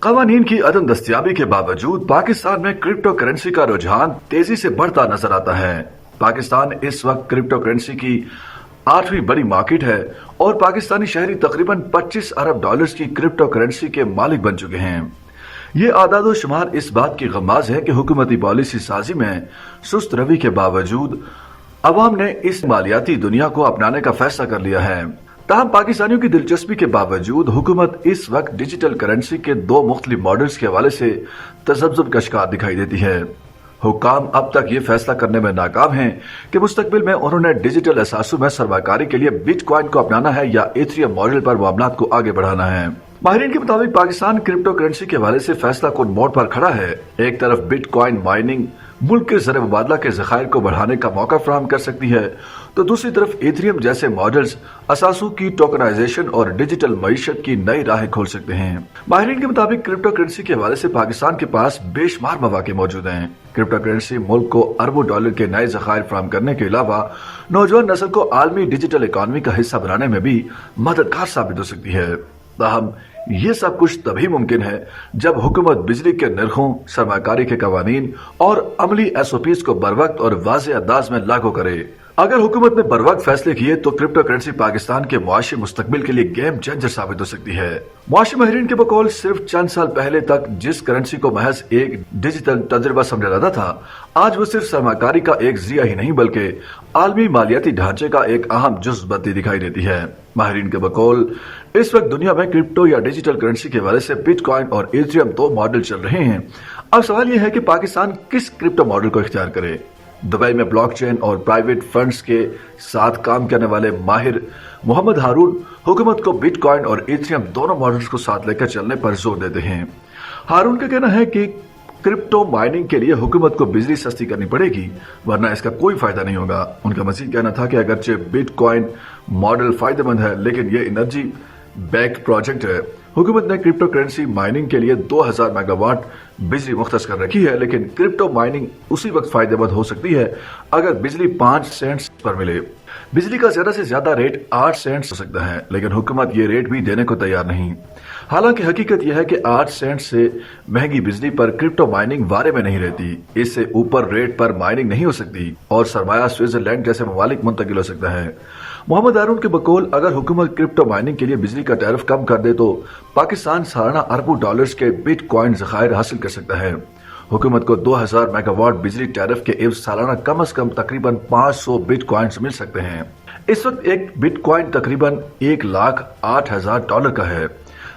قوانین کی عدم دستیابی کے باوجود پاکستان میں کرپٹو کرنسی کا رجحان تیزی سے بڑھتا نظر آتا ہے۔ پاکستان اس وقت کرپٹو کرنسی کی 8ویں بڑی مارکیٹ ہے اور پاکستانی شہری تقریباً 25 ارب ڈالرز کی کرپٹو کرنسی کے مالک بن چکے ہیں۔ یہ اعداد و شمار اس بات کی غماز ہے کہ حکومتی پالیسی سازی میں سست روی کے باوجود عوام نے اس مالیاتی دنیا کو اپنانے کا فیصلہ کر لیا ہے۔ تاہم پاکستانیوں کی دلچسپی کے باوجود حکومت اس وقت ڈیجیٹل کرنسی کے 2 مختلف ماڈلز کے حوالے سے تذبذب کا شکار دکھائی دیتی ہے۔ حکام اب تک یہ فیصلہ کرنے میں ناکام ہیں کہ مستقبل میں انہوں نے ڈیجیٹل اثاثوں میں سرمایہ کاری کے لیے بٹ کوائن کو اپنانا ہے یا ایتھریم ماڈل پر معاملات کو آگے بڑھانا ہے۔ ماہرین کے مطابق پاکستان کرپٹو کرنسی کے حوالے سے فیصلہ کن موڑ پر کھڑا ہے۔ ایک طرف بٹ کوائن مائننگ ملک کے زر مبادلہ کے ذخائر کو بڑھانے کا موقع فراہم کر سکتی ہے تو دوسری طرف ایتھریم جیسے ماڈلز اثاثوں کی ٹوکنائزیشن اور ڈیجیٹل معیشت کی نئی راہیں کھول سکتے ہیں۔ ماہرین کے مطابق کرپٹو کرنسی کے حوالے سے پاکستان کے پاس بے شمار مواقع موجود ہیں۔ کرپٹو کرنسی ملک کو اربوں ڈالر کے نئے ذخائر فراہم کرنے کے علاوہ نوجوان نسل کو عالمی ڈیجیٹل اکانومی کا حصہ بنانے میں بھی مددگار ثابت ہو سکتی ہے۔ تاہم یہ سب کچھ تبھی ممکن ہے جب حکومت بجلی کے نرخوں، سرمایہ کاری کے قوانین اور عملی SOPs کو بروقت اور واضح انداز میں لاگو کرے۔ اگر حکومت نے بروقت فیصلے کیے تو کرپٹو کرنسی پاکستان کے معاشی مستقبل کے لیے گیم چینجر ثابت ہو سکتی ہے۔ معاشی ماہرین کے بقول صرف چند سال پہلے تک جس کرنسی کو محض ایک ڈیجیٹل تجربہ سمجھا جاتا تھا، آج وہ صرف سرمایہ کاری کا ایک ذریعہ ہی نہیں بلکہ عالمی مالیاتی ڈھانچے کا ایک اہم جزو بنتی دکھائی دیتی ہے۔ ماہرین کے بقول اس وقت دنیا میں کرپٹو یا ڈیجیٹل کرنسی کے حوالے سے بٹ کوائن اور ایتھریم 2 ماڈل چل رہے ہیں۔ اب سوال یہ ہے کہ پاکستان کس کرپٹو ماڈل کو اختیار کرے۔ دبئی میں بلاک چین اور پرائیویٹ فنڈز کے ساتھ کام کرنے والے ماہر محمد ہارون حکومت کو بٹ کوائن اور ایتھریم دونوں ماڈلز کو ساتھ لے کر چلنے پر زور دیتے ہیں۔ ہارون کا کہنا ہے کہ کرپٹو مائننگ کے لیے حکومت کو بجلی سستی کرنی پڑے گی ورنہ اس کا کوئی فائدہ نہیں ہوگا۔ ان کا مزید کہنا تھا کہ اگرچہ بٹ کوائن ماڈل فائدہ مند ہے لیکن یہ انرجی بیک پروجیکٹ ہے۔ حکومت نے کرپٹو کرنسی مائننگ کے لیے 2000 میگا واٹ بجلی مختص کر رکھی ہے لیکن کرپٹو مائننگ اسی وقت فائدہ مند ہو سکتی ہے اگر بجلی 5 سینٹس پر ملے۔ بجلی کا زیادہ سے زیادہ ریٹ 8 سینٹس ہو سکتا ہے لیکن حکومت یہ ریٹ بھی دینے کو تیار نہیں۔ حالانکہ حقیقت یہ ہے کہ 8 سینٹ سے مہنگی بجلی پر کرپٹو مائننگ وارے میں نہیں رہتی۔ اس سے اوپر ریٹ پر مائننگ نہیں ہو سکتی اور سرمایہ سوئٹزرلینڈ جیسے ممالک منتقل ہو سکتا ہے۔ محمد ہارون کے بقول اگر حکومت کرپٹو مائننگ کے لیے بجلی کا ٹیرف کم کر دے تو پاکستان سالانہ اربوں ڈالرز کے بٹ کوائن ذخائر حاصل کر سکتا ہے۔ حکومت کو 2000 میگا واٹ بجلی ٹیرف کے عوض سالانہ کم از کم تقریباً 500 بٹ کوائنز مل سکتے ہیں۔ اس وقت ایک بٹ کوائن تقریباً 1,08,000 ڈالر کا ہے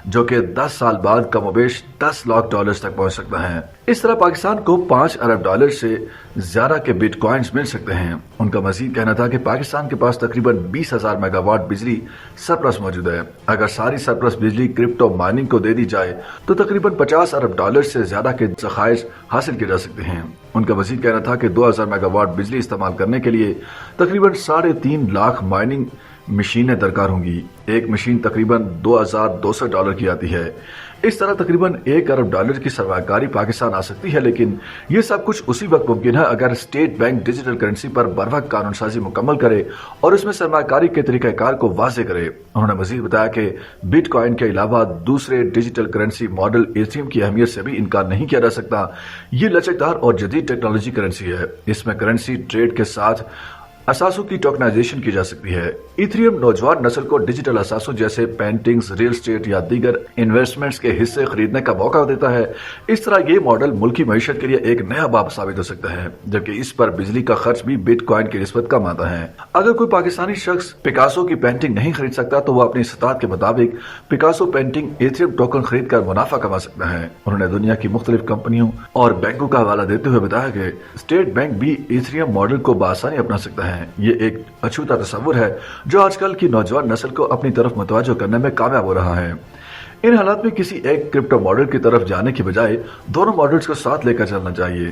جو کہ 10 سال بعد کم و بیش 10 لاکھ ڈالرز تک پہنچ سکتا ہے۔ اس طرح پاکستان کو 5 ارب ڈالر سے زیادہ کے بٹ کوائنز مل سکتے ہیں۔ ان کا مزید کہنا تھا کہ پاکستان کے پاس تقریباً 20,000 میگا واٹ بجلی سرپلس موجود ہے۔ اگر ساری سرپلس بجلی کرپٹو مائننگ کو دے دی جائے تو تقریباً 50 ارب ڈالر سے زیادہ کے ذخائر حاصل کیے جا سکتے ہیں۔ ان کا مزید کہنا تھا کہ 2000 میگا واٹ بجلی استعمال کرنے کے لیے تقریباً 3.5 لاکھ مائننگ مشینیں درکار ہوں گی۔ ایک مشین تقریباً $2,200 کی آتی ہے۔ اس طرح تقریباً 1 ارب ڈالر کی سرمایہ کاری پاکستان آ سکتی ہے لیکن یہ سب کچھ اسی وقت ممکن ہے اگر اسٹیٹ بینک ڈیجیٹل کرنسی پر بروقت قانون سازی مکمل کرے اور اس میں سرمایہ کاری کے طریقہ کار کو واضح کرے۔ انہوں نے مزید بتایا کہ بٹ کوائن کے علاوہ دوسرے ڈیجیٹل کرنسی ماڈل ایتھریم کی اہمیت سے بھی انکار نہیں کیا جا سکتا۔ یہ لچکدار اور جدید ٹیکنالوجی کرنسی ہے۔ اس میں کرنسی ٹریڈ کے ساتھ اثاثوں کی ٹوکنائزیشن کی جا سکتی ہے۔ ایتھریم نوجوان نسل کو ڈیجیٹل اثاثوں جیسے پینٹنگز، ریل اسٹیٹ یا دیگر انویسٹمنٹس کے حصے خریدنے کا موقع دیتا ہے۔ اس طرح یہ ماڈل ملکی معیشت کے لیے ایک نیا باب ثابت ہو سکتا ہے جبکہ اس پر بجلی کا خرچ بھی بٹ کوائن کی نسبت کم آتا ہے۔ اگر کوئی پاکستانی شخص پکاسو کی پینٹنگ نہیں خرید سکتا تو وہ اپنی استطاعت کے مطابق پکاسو پینٹنگ ایتھریم ٹوکن خرید کر منافع کما سکتا ہے۔ انہوں نے دنیا کی مختلف کمپنیوں اور بینکوں کا حوالہ دیتے ہوئے بتایا کہ اسٹیٹ بینک بھی ایتھریم ماڈل کو بآسانی اپنا سکتا ہے۔ یہ ایک اچھوتا تصور ہے جو آج کل کی نوجوان نسل کو اپنی طرف متوجہ کرنے میں کامیاب ہو رہا ہے۔ ان حالات میں کسی ایک کرپٹو ماڈل کی طرف جانے کی بجائے دونوں ماڈلز کو ساتھ لے کر چلنا چاہیے۔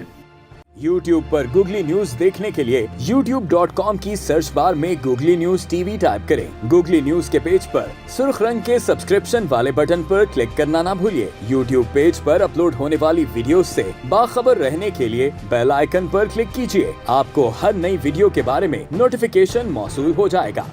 YouTube پر گوگلی نیوز دیکھنے کے لیے youtube.com کی سرچ بار میں googly news T V type کریں۔ گوگلی نیوز کے پیج پر سرخ رنگ کے سبسکرپشن والے بٹن پر کلک کرنا نہ بھولیے۔ YouTube پیج پر اپلوڈ ہونے والی ویڈیوز سے باخبر رہنے کے لیے بیل آئیکن پر کلک کیجیے۔ آپ کو ہر نئی ویڈیو کے بارے میں نوٹیفیکیشن موصول ہو جائے گا۔